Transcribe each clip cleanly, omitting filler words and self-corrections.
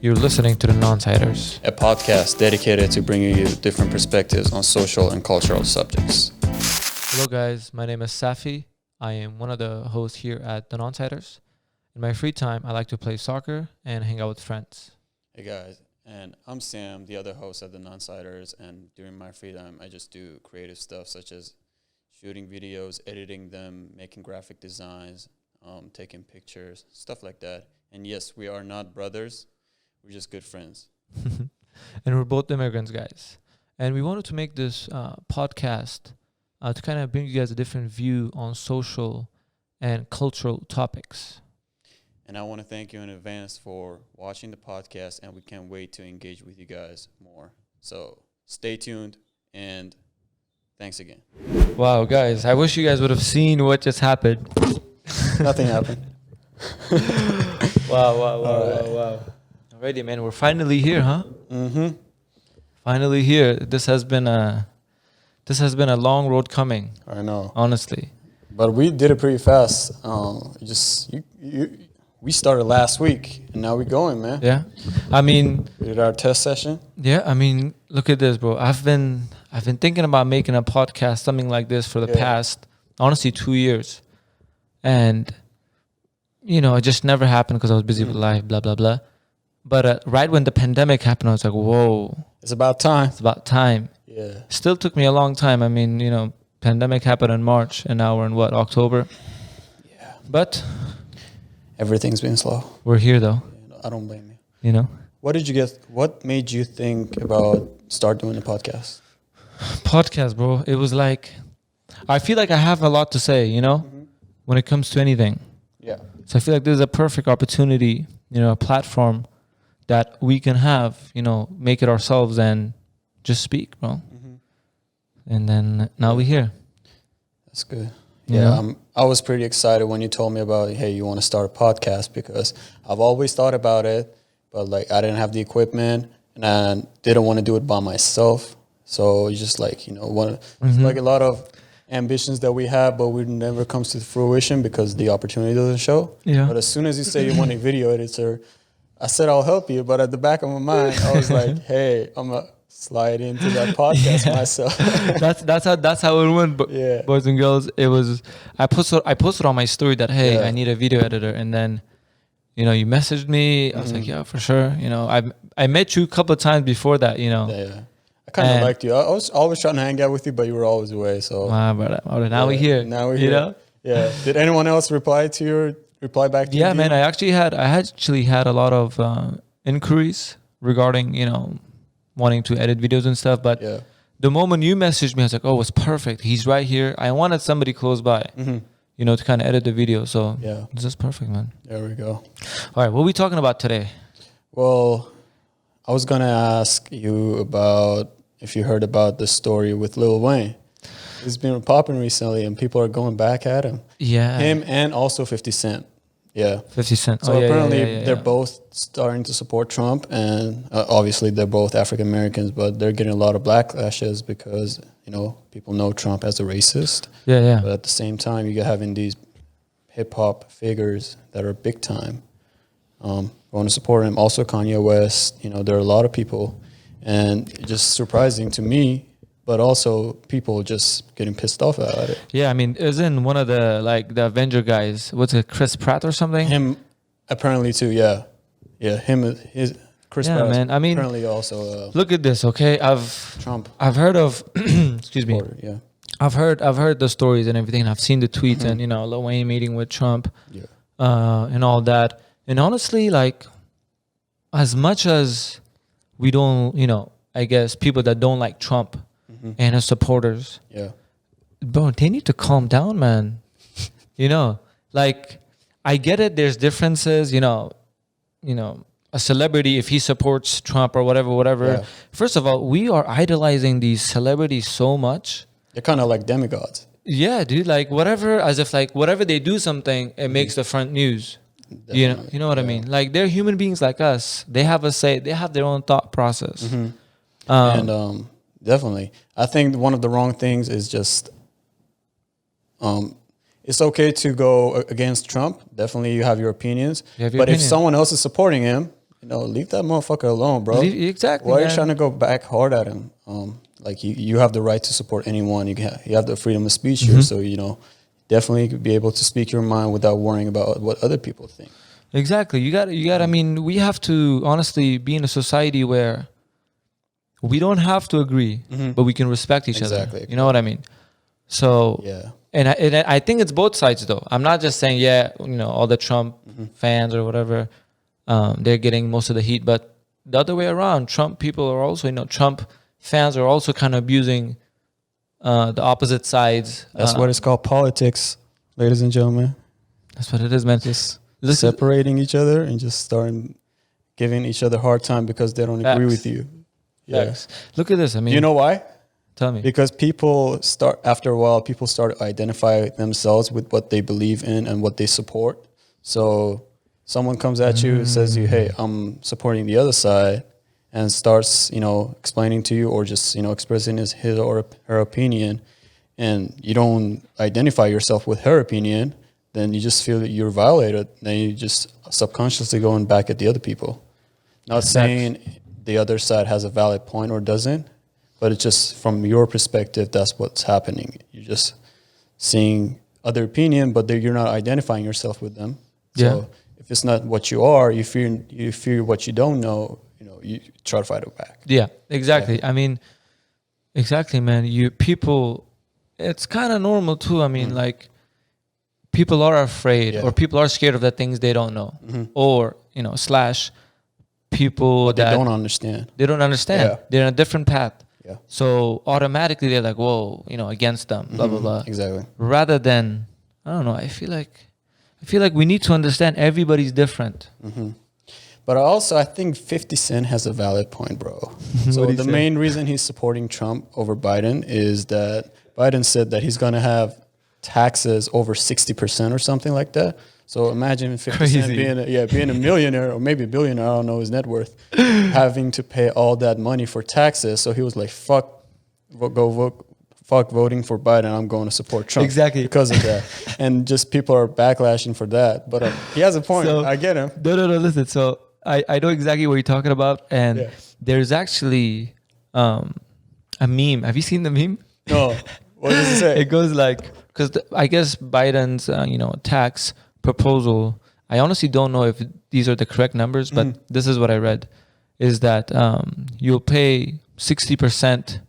You're listening to the Nonsiders, a podcast dedicated to bringing you different perspectives on social and cultural subjects. Hello guys, my name is Safi. I am one of the hosts here at the Nonsiders. In my free time, I like to play soccer and hang out with friends. Hey guys, and I'm Sam, the other host at the Nonsiders, and during my free time, I just do creative stuff such as shooting videos, editing them, making graphic designs, taking pictures, stuff like that. And yes, we are not brothers. We're just good friends. And we're both immigrants, guys. And we wanted to make this podcast to kind of bring you guys a different view on social and cultural topics. And I want to thank you in advance for watching the podcast, and we can't wait to engage with you guys more. So stay tuned, and thanks again. Wow, guys, I wish you guys would have seen what just happened. Nothing happened. Wow. Alrighty, man, we're finally here, huh? Mm-hmm. Finally here. This has been a long road coming. I know. Honestly. But we did it pretty fast. We started last week, and now we're going, man. Yeah. I mean, We did our test session. yeah, I mean, look at this, bro. I've been thinking about making a podcast, something like this, for the past, honestly, 2 years. And, it just never happened because I was busy with life, blah, blah, blah. But right when the pandemic happened, I was like, whoa. It's about time. It's about time. Yeah. Still took me a long time. I mean, pandemic happened in March, and now we're in October? Yeah. But Everything's been slow. we're here, though. I don't blame you. What made you think about start doing the podcast? Podcast, bro. It was like, I feel like I have a lot to say, when it comes to anything. Yeah. So I feel like this is a perfect opportunity, a platform that we can have, make it ourselves and just speak, bro. Mm-hmm. And then now we're here. That's good. Yeah. I was pretty excited when you told me about, hey, you want to start a podcast, because I've always thought about it, but I didn't have the equipment and I didn't want to do it by myself. So it's just it's like a lot of ambitions that we have, but we never comes to fruition because the opportunity doesn't show. Yeah. But as soon as you say you want a video editor, I said I'll help you. But at the back of my mind, I was like, hey, I'm gonna slide into that podcast myself. that's how it went. But boys and girls, it was I posted on my story that I need a video editor, and then you messaged me. I was like, yeah, for sure. I met you a couple of times before that. Yeah. I kind of liked you. I was always trying to hang out with you, but you were always away. So brother. Now we're here. Now we're here. Yeah. Did anyone else reply back to you? Yeah, man. I actually had a lot of inquiries regarding wanting to edit videos and stuff. But the moment you messaged me, I was like, oh, it's perfect. He's right here. I wanted somebody close by, to kind of edit the video. So this is perfect, man. There we go. All right, what are we talking about today? Well, I was gonna ask you about if you heard about the story with Lil Wayne. It's been popping recently, and people are going back at him. Yeah. Him and also 50 Cent. Yeah. 50 Cent. So apparently they're both starting to support Trump, and obviously they're both African Americans, but they're getting a lot of backlashes because, people know Trump as a racist. Yeah. But at the same time, you're having these hip hop figures that are big time going to support him. Also Kanye West, there are a lot of people, and just surprising to me, but also people just getting pissed off about it. Yeah, I mean, isn't one of the the Avenger guys, what's it, Chris Pratt or something? Him apparently too, yeah. Yeah, Chris Pratt, man. I mean, apparently also look at this, okay? I've heard of excuse me. Yeah. I've heard the stories and everything, and I've seen the tweets and Lil Wayne meeting with Trump. Yeah. And all that. And honestly, as much as we don't, I guess people that don't like Trump and his supporters, bro, they need to calm down, man. I get it. There's differences, a celebrity, if he supports Trump or whatever. Yeah. First of all, we are idolizing these celebrities so much. They're kind of like demigods. Yeah, dude. Whatever, as if whatever they do something, it makes the front news. Definitely. You know what I mean? They're human beings like us. They have a say. They have their own thought process. And definitely, I think one of the wrong things is just it's okay to go against Trump. Definitely, you have your opinions. If someone else is supporting him, leave that motherfucker alone, bro. Exactly. Why are you trying to go back hard at him? Like you have the right to support anyone. You have the freedom of speech here, so definitely be able to speak your mind without worrying about what other people think. Exactly. You got. I mean, we have to honestly be in a society where we don't have to agree, but we can respect each other. You know what I mean? So yeah. And I think it's both sides though. I'm not just saying all the Trump fans or whatever, they're getting most of the heat, but the other way around, Trump people are also Trump fans are also kind of abusing the opposite sides. That's what it's called, politics, ladies and gentlemen. That's what it is, man. Just separating each other and just starting giving each other a hard time because they don't agree with you. Yeah. Look at this. I mean, you know why? Tell me. Because after a while, people start identifying themselves with what they believe in and what they support. So someone comes at you and says, hey, I'm supporting the other side, and starts, explaining to you or just, expressing his or her opinion, and you don't identify yourself with her opinion, then you just feel that you're violated. Then you just subconsciously going back at the other people. Not saying the other side has a valid point or doesn't, but it's just from your perspective, that's what's happening. You're just seeing other opinion, but you're not identifying yourself with them. So if it's not what you are, you fear what you don't know, you try to fight it back. Yeah, exactly. Yeah. I mean, exactly, man. It's kind of normal too. I mean, like, people are afraid or people are scared of the things they don't know, or / people but that they don't understand. They don't understand. Yeah. They're on a different path. Yeah. So automatically they're like, whoa, against them, blah blah blah. Exactly. Rather than, I don't know. I feel like we need to understand everybody's different. But also, I think 50 Cent has a valid point, bro. So the main reason he's supporting Trump over Biden is that Biden said that he's going to have taxes over 60% or something like that. So imagine 50 Cent being a millionaire or maybe a billionaire, I don't know his net worth, having to pay all that money for taxes. So he was like, fuck voting for Biden. I'm going to support Trump. Exactly. Because of that. And just people are backlashing for that. But he has a point. So, I get him. No, listen. So I know exactly what you're talking about. And there's actually a meme. Have you seen the meme? No. What does it say? It goes like, because I guess Biden's, tax proposal, I honestly don't know if these are the correct numbers, but this is what I read, is that you'll pay 60%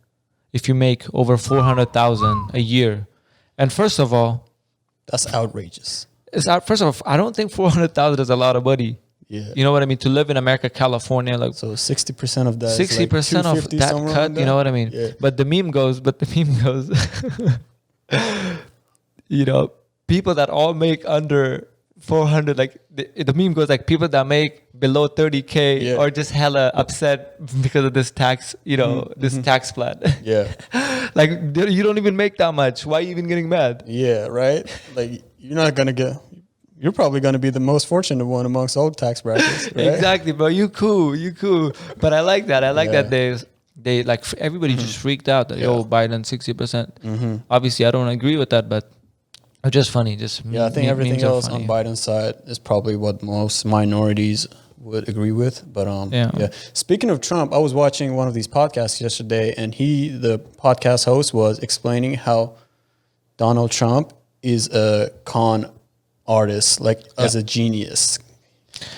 if you make over $400,000 a year. And first of all, that's outrageous. First of all, I don't think $400,000 is a lot of money. Yeah. You know what I mean? To live in America, California, like, so 60% of that 60% of that cut, you know what I mean? Yeah. But the meme goes, people that all make under 400, like the meme goes like, people that make below 30K are just hella upset because of this tax, this tax plan. Yeah. Like, you don't even make that much. Why are you even getting mad? Yeah, right? Like, you're probably going to be the most fortunate one amongst all tax brackets, right? Exactly, bro. You cool. But I like that. I like that they like, everybody just freaked out that, Biden 60%. Obviously, I don't agree with that, but it's just funny. I think everything else on Biden's side is probably what most minorities would agree with. But Speaking of Trump, I was watching one of these podcasts yesterday, and the podcast host was explaining how Donald Trump is a con artist, as a genius.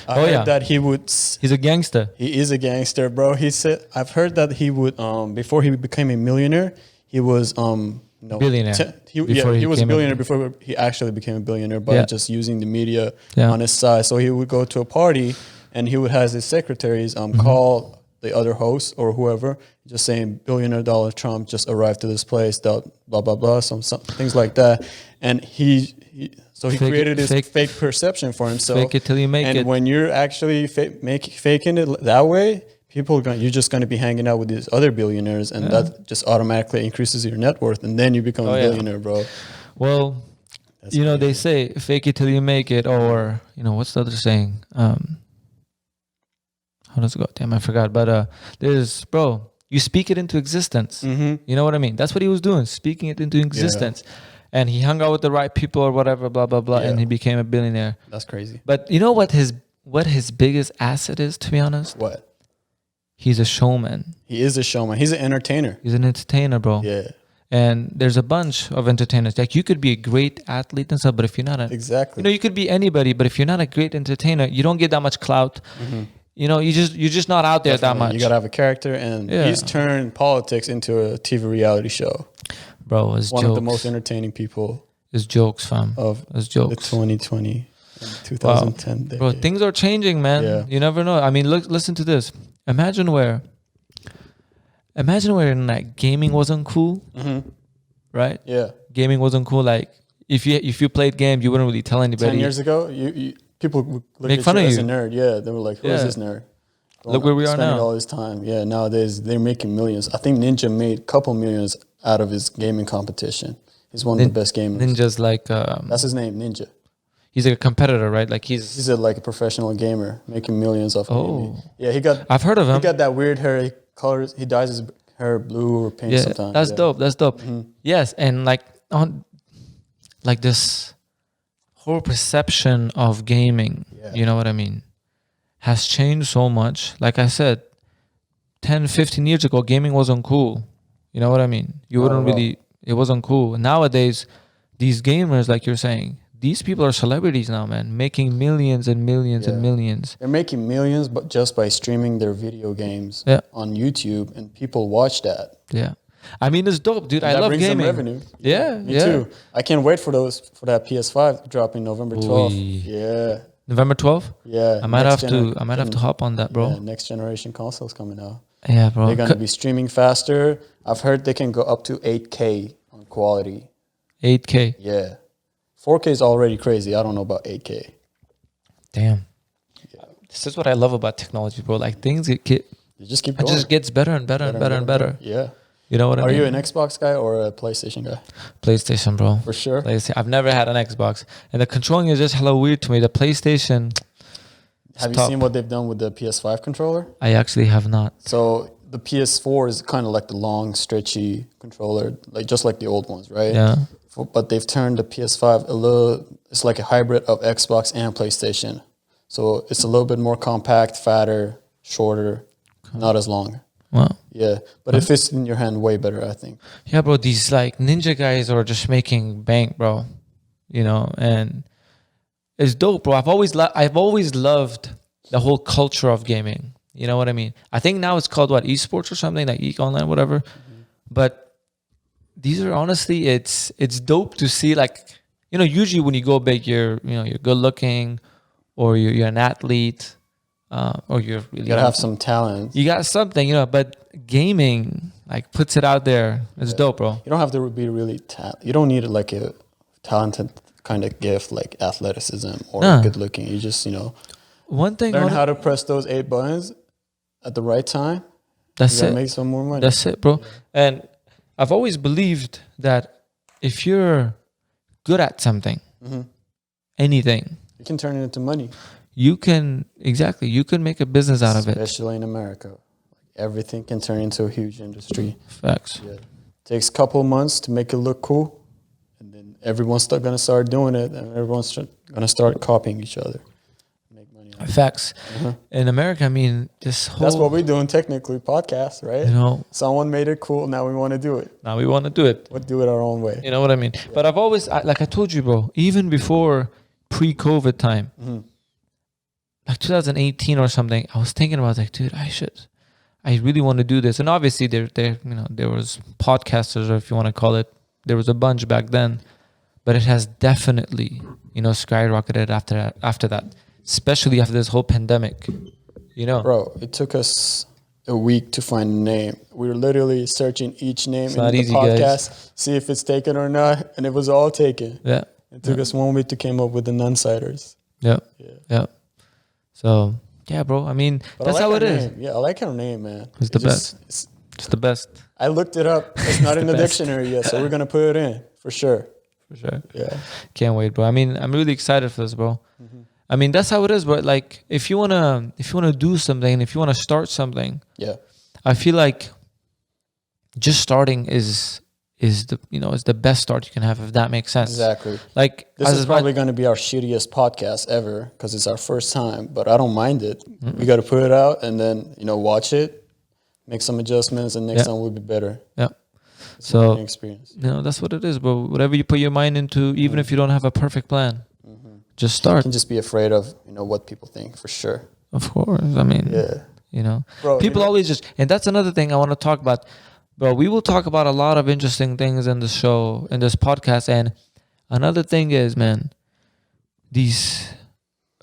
I heard that he's a gangster. He is a gangster, bro. He said, I've heard that he would, before he became a millionaire, he was, billionaire. He was a billionaire before he actually became a billionaire, but just using the media on his side. So he would go to a party and he would have his secretaries call the other host or whoever, just saying billionaire Donald Trump just arrived to this place, blah, blah, blah, some things like that. And he created this fake perception for himself. Fake it till you make it. And when you're actually faking it that way, you're just going to be hanging out with these other billionaires, and that just automatically increases your net worth, and then you become a billionaire, bro. Well, they say fake it till you make it, or what's the other saying? How does it go? Damn, I forgot. But you speak it into existence. You know what I mean? That's what he was doing, speaking it into existence. And he hung out with the right people or whatever, blah blah blah, and he became a billionaire. That's crazy. But you know what his what his biggest asset is, to be honest? What? He's a showman. He is a showman. He's an entertainer. He's an entertainer, bro. Yeah. And there's a bunch of entertainers. Like, you could be a great athlete and stuff, but if you're not exactly, you know, you could be anybody, but if you're not a great entertainer, you don't get that much clout. You know, you're just not out there Definitely. that much. You gotta have a character, and he's turned politics into a TV reality show. Bro, it's one jokes. of the most entertaining people. It's jokes, fam. It's jokes. The 2020 and 2010 decade. Bro, things are changing, man. Yeah. You never know. I mean, look, listen to this. Imagine where like gaming wasn't cool, right? Yeah. Gaming wasn't cool. Like, if you played games, you wouldn't really tell anybody. 10 years ago, you people would look Make at fun you of as you. a nerd. Yeah, they were like, "Who is this nerd?" Look where we are spending now. all this time. Yeah, nowadays they're making millions. I think Ninja made a couple millions out of his gaming competition. He's one of the best gamers. Ninja's like That's his name, Ninja. he's like a competitor, right? Like he's like a professional gamer making millions off gaming. Yeah, I've heard of him. He got that weird hair. He dyes his hair blue or pink sometimes. That's dope. That's dope. Yes, and like on like this whole perception of gaming, you know what I mean, has changed so much. Like I said, 10, 15 years ago, gaming wasn't cool. You know what I mean? You wouldn't really, it wasn't cool. Nowadays, these gamers, like you're saying, these people are celebrities now, man, making millions and millions and millions. They're making millions, but just by streaming their video games on YouTube, and people watch that. Yeah. I mean, it's dope, dude. I love brings gaming. them revenue. Yeah, Me too. I can't wait for that PS5 dropping November 12th. Yeah. November 12th? Yeah. I might have to hop on that, bro. Yeah, next generation consoles coming out. Yeah, bro. They're going to be streaming faster. I've heard they can go up to 8K on quality. 8K? Yeah. 4K is already crazy. I don't know about 8K. Damn. Yeah. This is what I love about technology, bro. Like, things you just keep going. It just gets better and better and better and better. Yeah. You know what I mean? Are you an Xbox guy or a PlayStation guy? PlayStation, bro. For sure. I've never had an Xbox. And the controlling is just hella weird to me. The PlayStation... Have you seen what they've done with the PS5 controller? I actually have not. So the PS4 is kind of like the long, stretchy controller, like just like the old ones, right? Yeah. But they've turned the PS5 it's like a hybrid of Xbox and PlayStation. So it's a little bit more compact, fatter, shorter, not as long. Wow. Yeah, but it fits in your hand way better, I think. Yeah, bro. These like ninja guys are just making bank, bro. You know, and it's dope, bro. I've always loved the whole culture of gaming. You know what I mean? I think now it's called esports or something, like online, whatever. But these are honestly, it's dope to see. Like, you know, usually when you go big, you're good looking, or you're an athlete, or you're really, you gotta have some talent. You got something, you know. But gaming like puts it out there. It's dope, bro. You don't have to be really you don't need like a talented kind of gift like athleticism or good looking. You just one thing, learn how to press those 8 buttons at the right time. That's it. Make some more money. That's it, bro. And I've always believed that if you're good at something, anything, you can turn it into money. You can make a business out of it. Especially in America. Everything can turn into a huge industry. Facts. Yeah. Takes a couple of months to make it look cool. And then everyone's going to start doing it. And everyone's going to start copying each other. Make money. Facts. In America, I mean, that's what we're doing technically, podcast, right? You know, someone made it cool. Now we want to do it. We'll do it our own way. You know what I mean? Yeah. But I've always, like I told you, bro, even before pre-COVID time, like 2018 or something, I was thinking about like, dude, I really want to do this. And obviously there was podcasters, or if you want to call it, there was a bunch back then, but it has definitely, skyrocketed after that, especially after this whole pandemic, Bro, it took us a week to find a name. We were literally searching each name in the podcast, guys. See if it's taken or not. And it was all taken. Yeah. It took us 1 week to come up with the Nonsiders. Yeah. So, yeah, bro. I mean, that's how it is. Yeah, I like her name, man. It's the best. It's the best. I looked it up. It's not in the dictionary yet, so we're going to put it in for sure. Yeah. Can't wait, bro. I mean, I'm really excited for this, bro. I mean, that's how it is, bro. Like, if you want to do something, if you want to start something, yeah, I feel like just starting is is the best start you can have, if that makes sense. Exactly. Like this is probably going to be our shittiest podcast ever because it's our first time, but I don't mind it. Mm-hmm. We got to put it out and then watch it, make some adjustments, and next time will be better. Yeah. It's so an experience. That's what it is, bro. Whatever you put your mind into, even if you don't have a perfect plan, just start. You can just be afraid of what people think, for sure. Of course. I mean, bro, people always just, and that's another thing I want to talk about. Bro, we will talk about a lot of interesting things in the show, in this podcast. And another thing is, man, these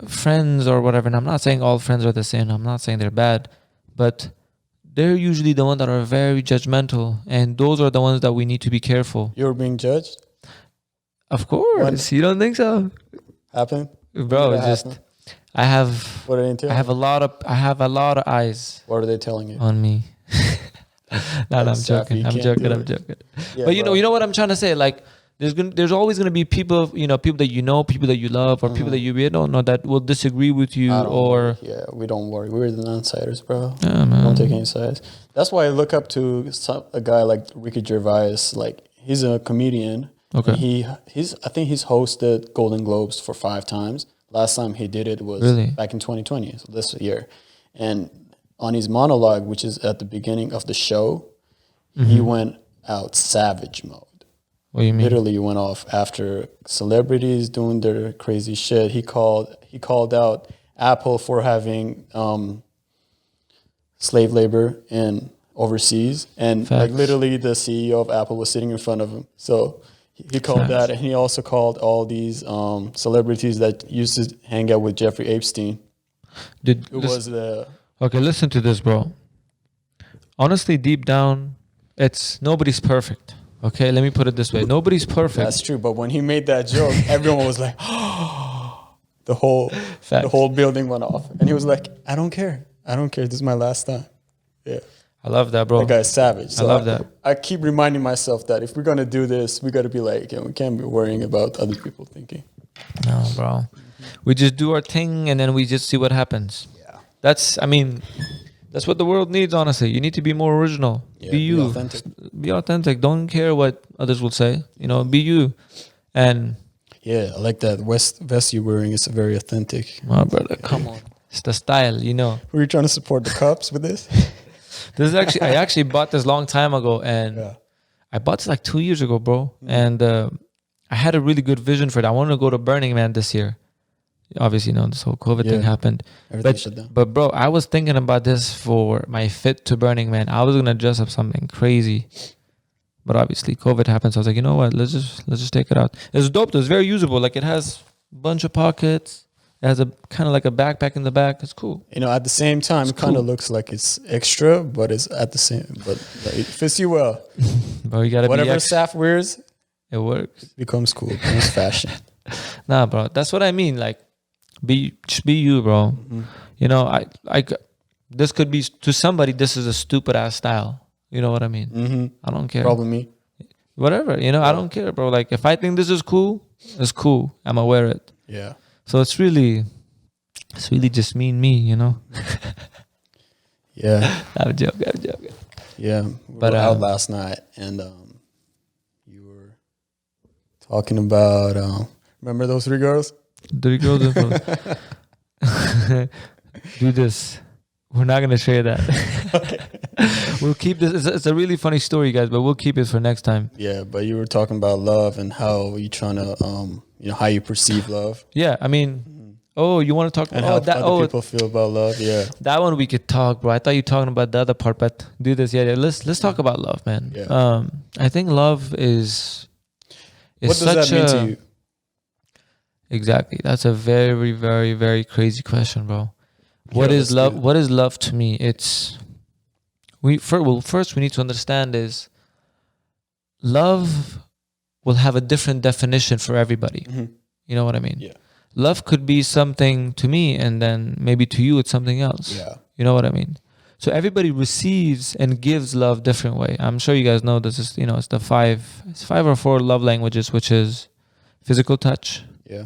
friends or whatever, and I'm not saying all friends are the same. I'm not saying they're bad, but they're usually the ones that are very judgmental. And those are the ones that we need to be careful. You're being judged? Of course. You don't think so? Happen? Bro, just... Happen? I have... What are they telling you? I have a lot of eyes. What are they telling you? On me. No, I'm joking. I'm joking. Yeah, but you know what I'm trying to say? Like, there's always gonna be people, people that people that you love, or people that you really don't know that will disagree with you, we don't worry. We're the Nonsiders, bro. Yeah, man. Don't take any sides. That's why I look up to a guy like Ricky Gervais. Like, he's a comedian. Okay. I think he's hosted Golden Globes for 5 times. Last time he did it was back in 2020, so this year, and on his monologue, which is at the beginning of the show, he went out savage mode. What do you mean? Literally went off after celebrities doing their crazy shit. He called out Apple for having slave labor in overseas, and like literally the CEO of Apple was sitting in front of him. So he called that, and he also called all these celebrities that used to hang out with Jeffrey Epstein. Okay, listen to this, bro. Honestly, deep down, nobody's perfect. Okay, let me put it this way. Nobody's perfect. That's true, but when he made that joke, everyone was like, the whole building went off. And he was like, I don't care. This is my last time. Yeah. I love that, bro. That guy's savage. So I love that. I keep reminding myself that if we're going to do this, we got to be like, we can't be worrying about other people thinking. No, bro. We just do our thing and then we just see what happens. Yeah. That's what the world needs, honestly. You need to be more original. Yeah, be you. Be authentic. Don't care what others will say. Be you. And yeah, I like that vest you're wearing. It's very authentic. Oh, brother, come on. It's the style, Were you trying to support the Cubs with this? This is actually, I actually bought this long time ago, and I bought this like 2 years ago, bro. And I had a really good vision for it. I wanted to go to Burning Man this year. Obviously, this whole COVID thing happened. Everything shut down. But bro, I was thinking about this for my fit to Burning Man. I was gonna dress up something crazy, but obviously COVID happened. So I was like, you know what? Let's just take it out. It's dope though. It's very usable. Like, it has a bunch of pockets. It has a kind of like a backpack in the back. It's cool. At the same time, it kind of looks like it's extra, but it's at the same. But it fits you well. Bro, you gotta whatever Saf wears, it works. It becomes cool. It becomes fashion. Nah, bro. That's what I mean. Like, just be you, bro. Mm-hmm. This could be to somebody. This is a stupid ass style. You know what I mean? Mm-hmm. I don't care. Probably me. Whatever. I don't care, bro. Like, if I think this is cool, it's cool. I'ma wear it. Yeah. So it's really just me and me, Yeah. I'm joking. Yeah. We were out last night, and you were talking about remember those 3 girls? 3 girls. Do this. We're not gonna share that. Okay. We'll keep this. It's a really funny story, guys, but we'll keep it for next time. Yeah, but you were talking about love and how you trying to how you perceive love. Yeah, I mean, you want to talk about how other people feel about love? Yeah, that one we could talk, bro. I thought you were talking about the other part, but do this. Yeah. Let's talk about love, man. Yeah. I think love is what does that mean to you? Exactly. That's a very, very, very crazy question, bro. What is love? What is love to me? First we need to understand is love will have a different definition for everybody. Mm-hmm. You know what I mean? Yeah. Love could be something to me, and then maybe to you it's something else. Yeah. You know what I mean? So everybody receives and gives love different way. I'm sure you guys know this is, it's the 5 or 4 love languages, which is physical touch. Yeah.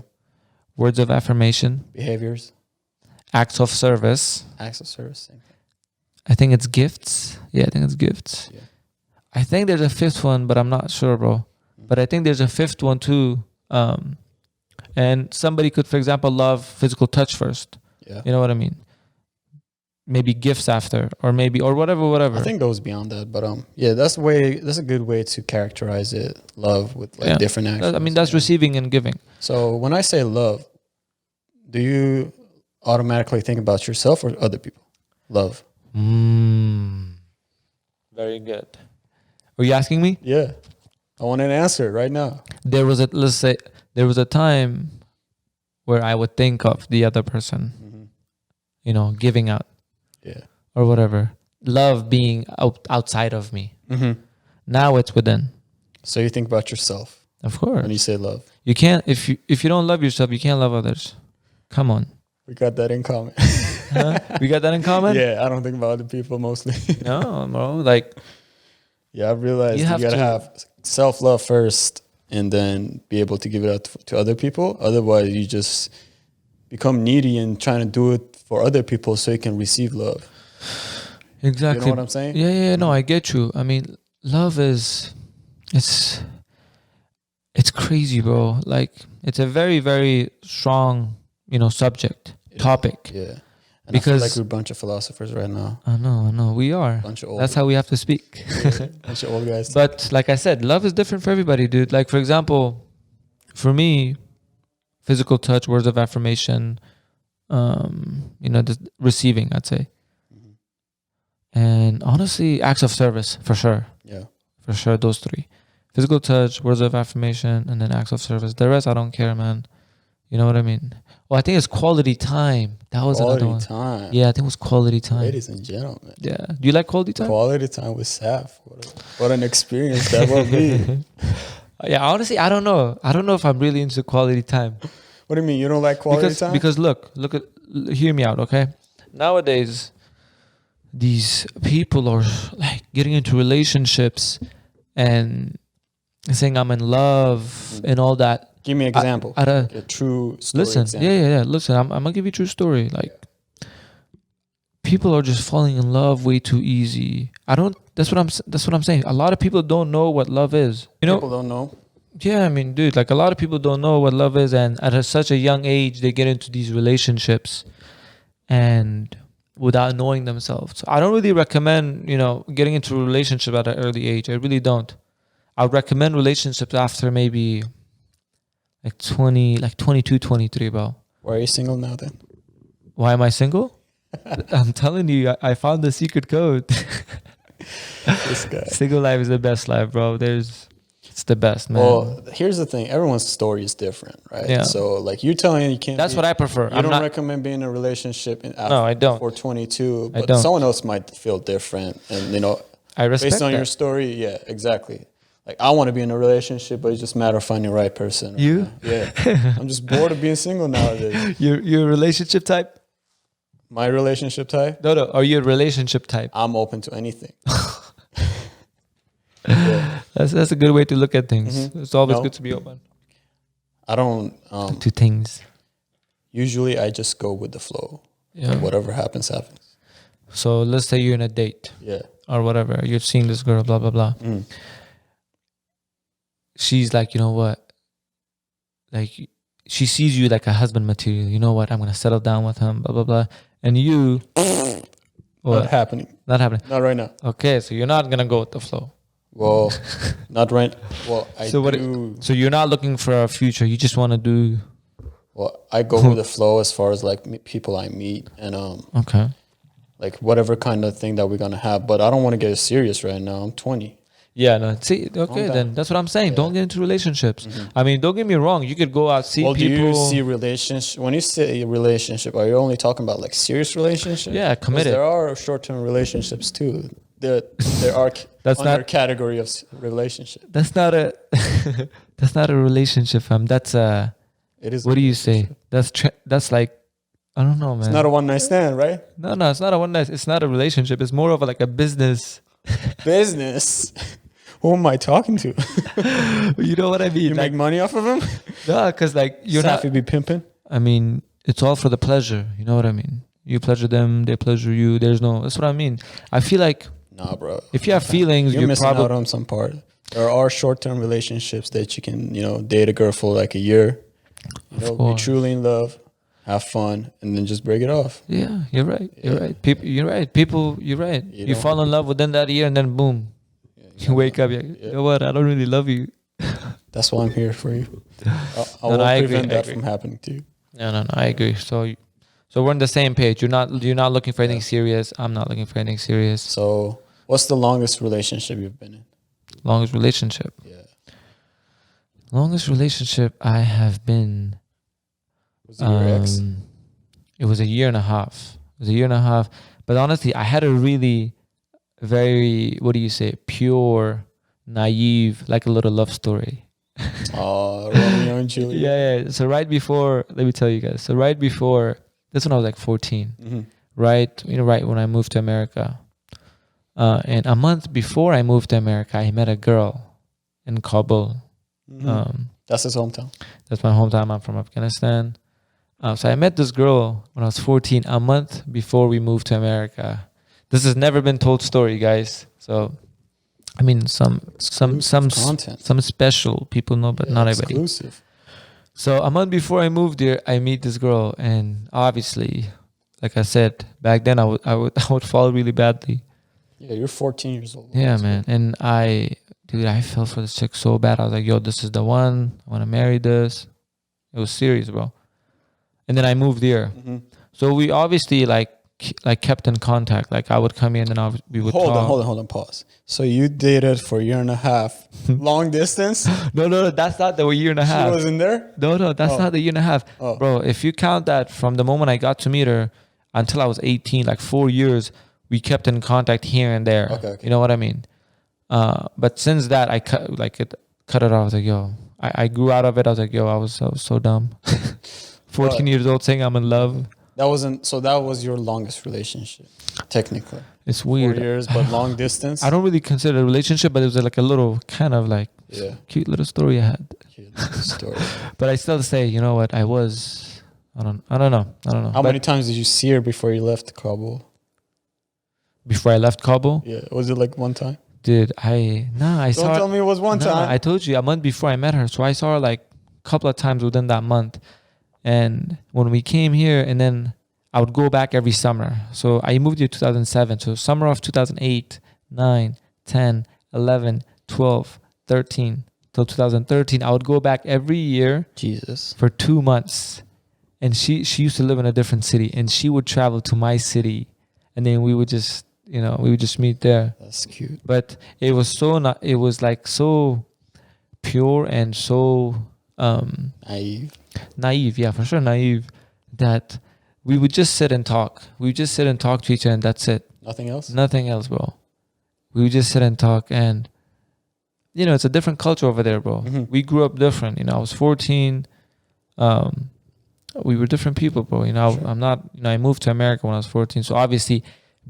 Words of affirmation. Behaviors. Acts of service. Acts of service. Same thing. I think it's gifts. Yeah, I think it's gifts. Yeah. I think there's a fifth one, but I'm not sure, bro. But I think there's a fifth one too. And somebody could, for example, love physical touch first. Yeah. You know what I mean? Maybe gifts after, or whatever. I think goes beyond that, but that's a good way to characterize it. Love with like different actions. I mean, that's receiving and giving. So when I say love, do you automatically think about yourself or other people? Love. Very good. Were you asking me? Yeah. I want an answer right now. There was a time where I would think of the other person, giving out. Yeah. Or whatever. Love being outside of me. Now it's within. So you think about yourself. Of course. When you say love. You can't, if you don't love yourself, you can't love others. Come on. We got that in common. Huh? We got that in common? Yeah, I don't think about other people mostly. No, bro. Like, yeah, I've realized you gotta have self-love first and then be able to give it out to other people. Otherwise, you just become needy and trying to do it for other people so you can receive love. Exactly. You know what I'm saying? Yeah, no, I get you. I mean, love is, it's crazy, bro. Like, it's a very, very strong, topic. Yeah. And because I feel like we're a bunch of philosophers right now. I know. We are. That's how we have to speak. Bunch of old guys. But like I said, love is different for everybody, dude. Like, for example, for me, physical touch, words of affirmation, just receiving, I'd say. And honestly, acts of service, for sure. Yeah. For sure, those three. Physical touch, words of affirmation, and then acts of service. The rest, I don't care, man. You know what I mean? Well, I think it's quality time. That was another one. Quality time. Yeah, I think it was quality time. Ladies and gentlemen. Yeah. Do you like quality time? Quality time with Saf. What an experience that will be. Yeah, honestly, I don't know. I don't know if I'm really into quality time. What do you mean? You don't like quality time? Because hear me out, okay? Nowadays, these people are like getting into relationships and saying I'm in love and all that. Give me an example. A true story. Listen, example. yeah. Listen, I'm gonna give you a true story. Like, people are just falling in love way too easy. That's what I'm saying. A lot of people don't know what love is. People don't know. Yeah, I mean, dude, like a lot of people don't know what love is, and at such a young age, they get into these relationships, and without knowing themselves. So I don't really recommend, getting into a relationship at an early age. I really don't. I would recommend relationships after maybe like 22, 23, bro. Why are you single now then? Why am I single? I'm telling you, I found the secret code. This guy. Single life is the best life, bro. It's the best, man. Well, here's the thing. Everyone's story is different, right? Yeah. So, like, you're telling you can't. That's what I prefer. You don't recommend being in a relationship No, I don't. before 22, I but don't. someone else might feel different. And, I respect based on that. your story, yeah, exactly. Like, I want to be in a relationship, but it's just a matter of finding the right person. You? Yeah. I'm just bored of being single nowadays. You're a relationship type? My relationship type? No. Are you a relationship type? I'm open to anything. Yeah. That's a good way to look at things. It's always good to be open. I don't. To things. Usually, I just go with the flow. Yeah. Like whatever happens, happens. So let's say you're in a date. Yeah. Or whatever. You're seeing this girl, blah, blah, blah. She's like, you know what? Like, she sees you like a husband material. You know what? I'm going to settle down with him, blah, blah, blah. And you... Not happening. Not happening. Not right now. Okay, so you're not going to go with the flow. Well, not right. Well, I do. So you're not looking for a future. You just want to do... Well, I go with the flow as far as like people I meet and okay, like whatever kind of thing that we're going to have. But I don't want to get serious right now. I'm 20. Yeah, no. See, okay, then that's what I'm saying. Yeah. Don't get into relationships. I mean, don't get me wrong. You could go out, see people. Do you see relationship? When you say relationship, are you only talking about like serious relationships? Yeah, committed. There are short-term relationships too. There are that's under not category of relationship. That's not a that's not a relationship, fam. That's a. It is. What do you say? That's like, I don't know, man. It's not a one night stand, right? No, it's not a one night. It's not a relationship. It's more of like a business. Business. Who am I talking to? You know what I mean? You make money off of them? No, because like you're Safi not be pimping. I mean, it's all for the pleasure. You know what I mean? You pleasure them, they pleasure you. That's what I mean. I feel like Nah, bro. If you have feelings, you're missing out on some part. There are short-term relationships that you can, date a girl for like a year. Be truly in love, have fun, and then just break it off. Yeah, you're right. You're right. You're right. You're right. You fall in love within that year, and then boom, you wake up. You know what? I don't really love you. That's why I'm here for you. I will prevent that from happening to you. No. I agree. So we're on the same page. You're not looking for anything serious. I'm not looking for anything serious. So what's the longest relationship you've been in? Longest relationship. Yeah. Longest relationship I have been. Was it your ex? It was a year and a half. But honestly, I had a really very, pure, naive, like a little love story. Oh, Romeo and Juliet. Yeah. So right before, let me tell you guys. So right before, that's when I was like 14. Mm-hmm. Right when I moved to America. And a month before I moved to America, I met a girl in Kabul. Mm-hmm. That's his hometown. That's my hometown. I'm from Afghanistan. So I met this girl when I was 14, a month before we moved to America. This has never been told story, guys. So, I mean, some special people know, but not everybody. Exclusive. So a month before I moved here, I meet this girl, and obviously, like I said, back then I would fall really badly. Yeah, you're 14 years old. Yeah, man. And I fell for this chick so bad. I was like, yo, this is the one. I want to marry this. It was serious, bro. And then I moved here. Mm-hmm. So we obviously like kept in contact. Like I would come in and we would talk. Hold on, pause. So you dated for a year and a half, long distance? No, that's not the year and a half. She wasn't there? No, that's not the year and a half. Oh. Bro, if you count that from the moment I got to meet her until I was 18, like 4 years, we kept in contact here and there. Okay. You know what I mean? But since that, I cut it off. I was like, yo, I grew out of it. I was like, yo, I was so dumb. 14 years old saying I'm in love. That was your longest relationship, technically. It's weird. 4 years, but long distance. I don't really consider it a relationship, but it was like a little kind of like cute little story I had. Cute little story. But I still say, you know what? I don't know. How many times did you see her before you left Kabul? Before I left Kabul? Yeah. Was it like one time? Dude, I saw her. Don't tell me it was one time. I told you a month before I met her. So I saw her like a couple of times within that month. And when we came here, and then I would go back every summer. So I moved here 2007. So summer of 2008, 9, 10, 11, 12, 13, till 2013, I would go back every year. Jesus. For 2 months. And she used to live in a different city, and she would travel to my city, and then we would just meet there. That's cute. But it was so pure and so naive, yeah, for sure, naive, that we would just sit and talk. We would just sit and talk to each other, and that's it. Nothing else? Nothing else, bro. We would just sit and talk, and it's a different culture over there, bro. Mm-hmm. We grew up different. I was 14. We were different people, bro. Sure. I'm not. I moved to America when I was 14, so obviously,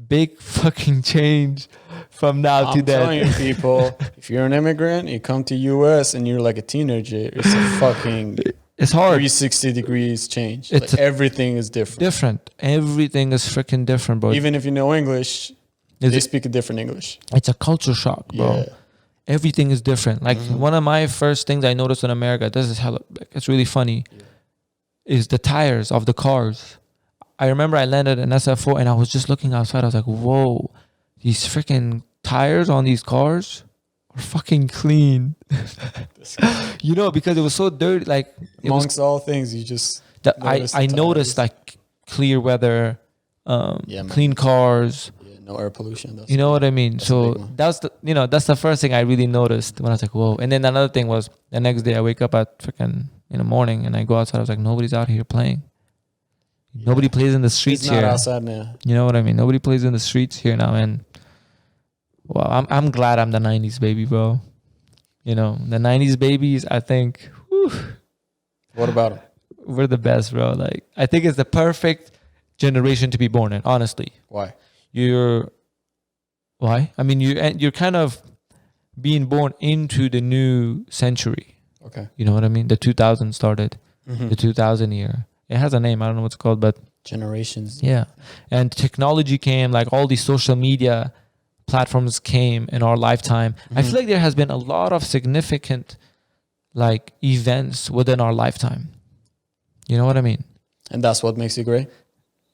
big fucking change from now to then. I'm telling you, people, if you're an immigrant, you come to US and you're like a teenager, it's a fucking. It's hard. 360 degrees change. Everything is different. Everything is freaking different, bro. Even if you know English, they speak a different English. It's a culture shock, bro. Yeah. Everything is different. Like one of my first things I noticed in America, it's really funny, is the tires of the cars. I remember I landed in SF4 and I was just looking outside. I was like, whoa, these freaking tires on these cars are fucking clean. Because it was so dirty. Like amongst all things, you just I noticed like clear weather, clean cars. No air pollution. You know what I mean? So that's the first thing I really noticed when I was like, whoa. And then another thing was the next day I wake up at freaking in the morning and I go outside. I was like, nobody's out here playing. Yeah. Nobody plays in the streets here. It's not outside now. You know what I mean? Nobody plays in the streets here now. And well, I'm glad I'm the 90s baby, bro. The 90s babies, I think. Whew, what about them? We're the best, bro. Like, I think it's the perfect generation to be born in, honestly. Why? Why? I mean, you're kind of being born into the new century. Okay. You know what I mean? The 2000 started. The 2000 year. It has a name. I don't know what it's called, but generations. Yeah. And technology came, like all these social media platforms came in our lifetime. I feel like there has been a lot of significant like events within our lifetime. You know what I mean? And that's what makes you great?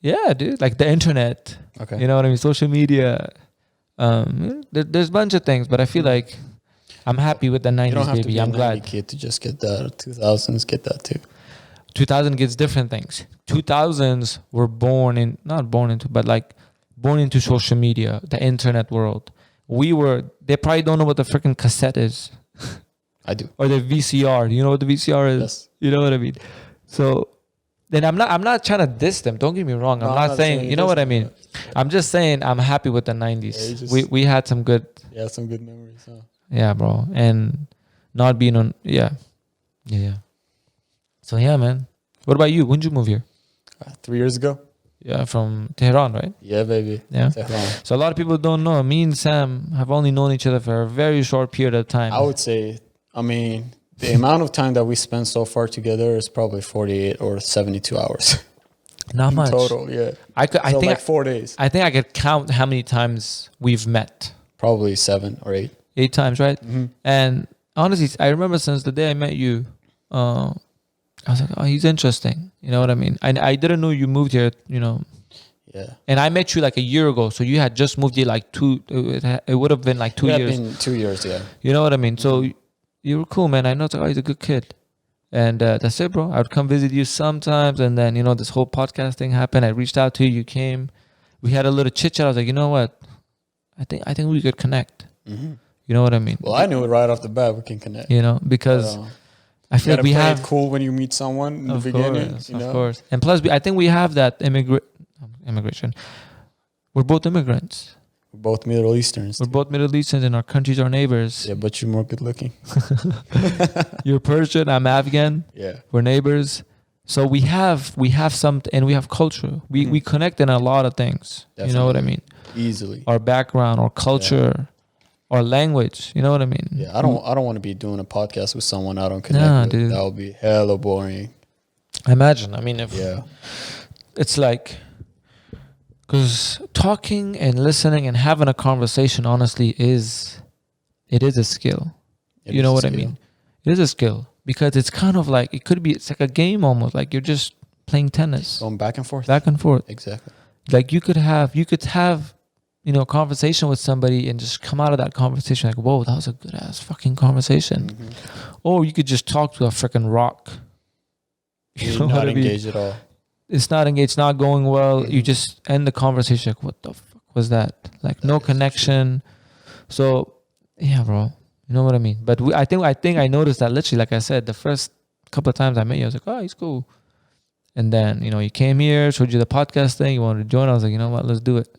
Yeah, dude. Like the internet. Okay. You know what I mean? Social media. There's a bunch of things, but I feel like I'm happy with the 90s, you don't have baby. to be I'm a 90 glad. kid to just get that. 2000s get that too. 2000 gets different things. 2000s were born into social media, the internet world. They probably don't know what the freaking cassette is. I do. Or the VCR. You know what the VCR is? Yes. You know what I mean? So then I'm not trying to diss them. Don't get me wrong. I'm not saying, you know what I mean? I'm just saying I'm happy with the 90s. Yeah, we had some good. Yeah, some good memories, huh? Yeah, bro. And not being on, yeah. So yeah, man. What about you? When did you move here? 3 years ago. Yeah, from Tehran, right? Yeah, baby. Yeah. Tehran. So a lot of people don't know. Me and Sam have only known each other for a very short period of time. I would say, the amount of time that we spent so far together is probably 48 or 72 hours. Not much. Total, yeah. I think like 4 days. I think I could count how many times we've met. Probably 7 or 8. 8 times, right? Mm-hmm. And honestly, I remember since the day I met you, I was like, oh, he's interesting. You know what I mean? I didn't know you moved here, you know. Yeah. And I met you like a year ago. So you had just moved here like it would have been like 2 years. It had been 2 years, yeah. You know what I mean? So you were cool, man. I know it's like, oh, he's a good kid. And that's it, bro. I would come visit you sometimes. And then, you know, this whole podcast thing happened. I reached out to you. You came. We had a little chit chat. I was like, you know what? I think we could connect. Mm-hmm. You know what I mean? Well, I knew it right off the bat we can connect. You know, because I feel like we have it cool when you meet someone in the beginning. Of course. And plus, I think we have that immigration. We're both immigrants. We're both Middle Easterns. We're both Middle Easterns, and our countries are neighbors. Yeah, but you're more good looking. You're Persian. I'm Afghan. Yeah. We're neighbors. So we have something, and we have culture. We connect in a lot of things. Definitely. You know what I mean? Easily. Our background, our culture, our language. You know what I mean? Yeah, I don't want to be doing a podcast with someone I don't connect with. Dude. That would be hella boring. Imagine. I mean, it's like, because talking and listening and having a conversation, honestly, it is a skill. You know what I mean? It is a skill. Because it's kind of like, it's like a game almost. Like you're just playing tennis. Going back and forth. Back and forth. Exactly. Like you could have, you know, a conversation with somebody and just come out of that conversation like, whoa, that was a good ass fucking conversation. Mm-hmm. Or you could just talk to a freaking rock. You're not engaged at all. It's not engaged, not going well. Mm-hmm. You just end the conversation like, what the fuck was that? Like no connection. So yeah, bro. You know what I mean? But I think I noticed that literally, like I said, the first couple of times I met you, I was like, oh, he's cool. And then, you know, you came here, showed you the podcast thing, you wanted to join. I was like, you know what, let's do it.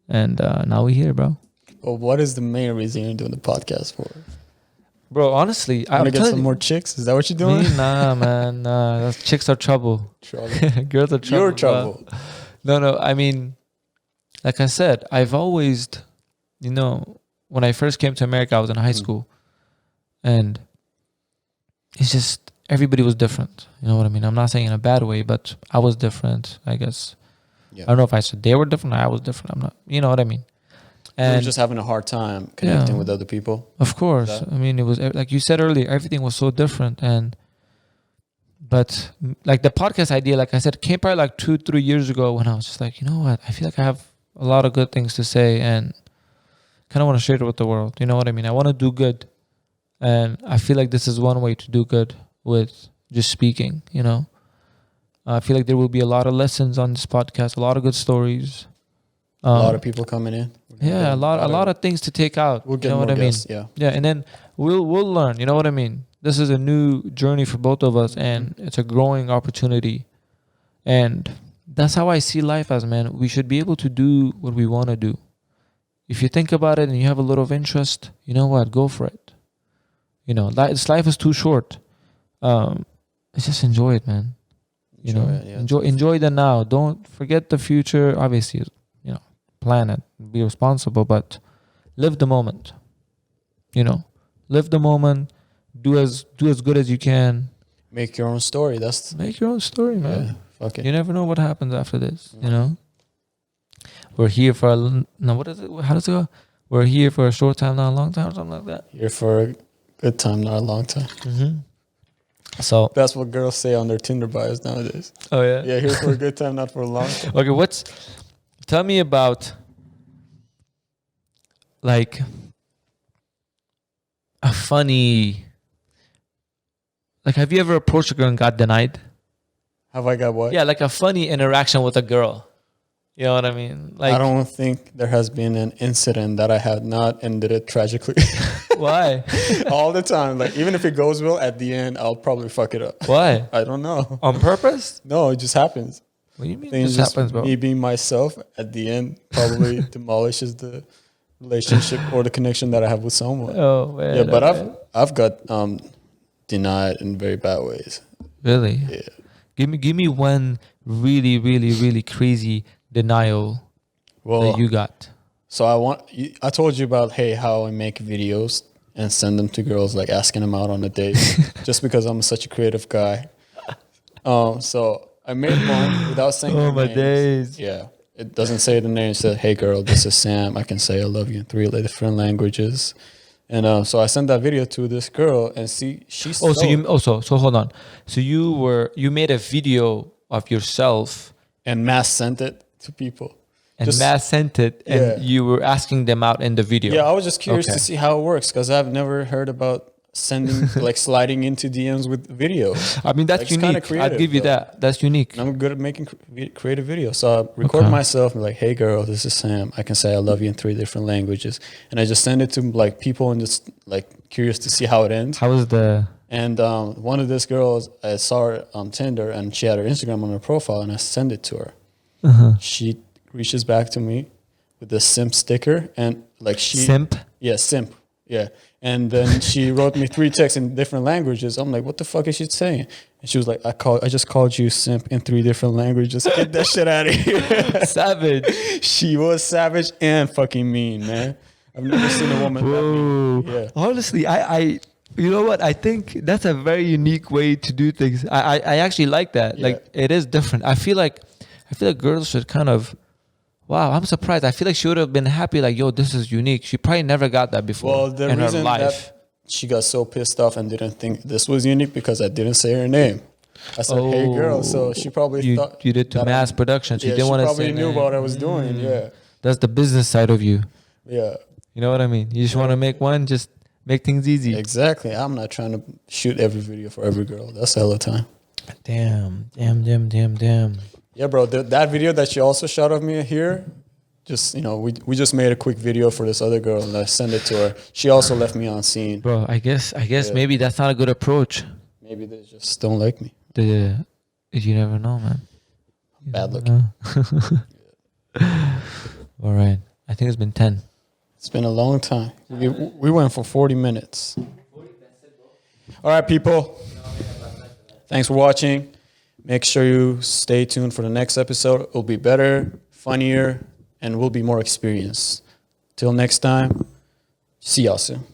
And now we're here, bro. Well, what is the main reason you're doing the podcast for? Bro, honestly, I want to get some more chicks. Is that what you're doing? Nah, man. Nah, chicks are trouble. Girls are trouble. You're trouble. No. I mean, like I said, I've always, you know, when I first came to America, I was in high school. And it's just, everybody was different. You know what I mean? I'm not saying in a bad way, but I was different, I guess. Yeah. I don't know if I said they were different or I was different. I'm not, you know what I mean? And you're just having a hard time connecting with other people. Of course. I mean, it was, like you said earlier, everything was so different. But like the podcast idea, like I said, came probably like 2-3 years ago when I was just like, you know what? I feel like I have a lot of good things to say and kind of want to share it with the world. You know what I mean? I want to do good. And I feel like this is one way to do good with just speaking, you know? I feel like there will be a lot of lessons on this podcast, a lot of good stories. A lot of people coming in. Yeah, a lot of things to take out. We'll get you know more what guests, I mean? Yeah, and then we'll learn. You know what I mean? This is a new journey for both of us, and it's a growing opportunity. And that's how I see life as, man. We should be able to do what we want to do. If you think about it and you have a little of interest, you know what? Go for it. You know, this life is too short. Just enjoy it, man. You enjoy the now. Don't forget the future. Obviously, you know, plan it, be responsible, but live the moment. You know, live the moment. Do as good as you can. Make your own story. Make your own story, man. Yeah, fuck it. You never know what happens after this. You know. we're here for no, what is it? How does it go? We're here for a short time, not a long time, or something like that. Here for a good time, not a long time. So that's what girls say on their Tinder bios nowadays. Oh yeah. Yeah, here for a good time, not for a long time. Okay, tell me about like a funny, like, have you ever approached a girl and got denied? Have I got what? Yeah, like a funny interaction with a girl. You know what I mean? Like, I don't think there has been an incident that I have not ended it tragically. Why? All the time. Like, even if it goes well, at the end, I'll probably fuck it up. Why? I don't know. On purpose? No, it just happens. What do you mean Things it just happens, bro? Me being myself, at the end, probably demolishes the relationship or the connection that I have with someone. Oh, man. Yeah, but I've got denied in very bad ways. Really? Yeah. Give me one really, really, really crazy denial that you got. So I told you about, hey, how I make videos and send them to girls, like asking them out on a date, just because I'm such a creative guy. So I made one without saying oh their my names. days. Yeah, it doesn't say the name. It said, hey girl, this is Sam. I can say I love you in 3 different languages. And so I sent that video to this girl, and she's so hold on. So you made a video of yourself and mass sent it to people. And mass sent it, and you were asking them out in the video. Yeah, I was just curious to see how it works, because I've never heard about sending, like, sliding into DMs with video. I mean, that's like, unique. I'd give you that. That's unique. And I'm good at making creative videos. So I record myself and like, hey girl, this is Sam. I can say I love you in 3 different languages. And I just send it to like people and just like curious to see how it ends. How was the... And one of these girls, I saw her on Tinder and she had her Instagram on her profile, and I sent it to her. She reaches back to me with the simp sticker, and like Simp? Yeah, simp. Yeah. And then she wrote me 3 texts in different languages. I'm like, what the fuck is she saying? And she was like, I just called you simp in 3 different languages. Get that shit out of here. Savage. She was savage and fucking mean, man. I've never seen a woman that mean. Yeah. Honestly, I you know what? I think that's a very unique way to do things. I actually like that. Yeah. Like, it is different. I feel like girls should kind of... Wow, I'm surprised. I feel like she would have been happy, like, yo, this is unique. She probably never got that before in her life. That she got so pissed off and didn't think this was unique because I didn't say her name. I said, hey, girl. So she probably thought... You did to mass production. She didn't want to say... She probably knew what I was doing, yeah. That's the business side of you. Yeah. You know what I mean? You just want to make one, just make things easy. Exactly. I'm not trying to shoot every video for every girl. That's hella time. Damn. Yeah, bro, that video that you also shot of me here, just, you know, we just made a quick video for this other girl and I sent it to her. She also left me on scene. Bro, I guess maybe that's not a good approach. Maybe they just don't like me. You never know, man. Bad looking. All right. I think it's been 10. It's been a long time. We went for 40 minutes. All right, people. Thanks for watching. Make sure you stay tuned for the next episode. It'll be better, funnier, and we'll be more experienced. Till next time, see y'all soon.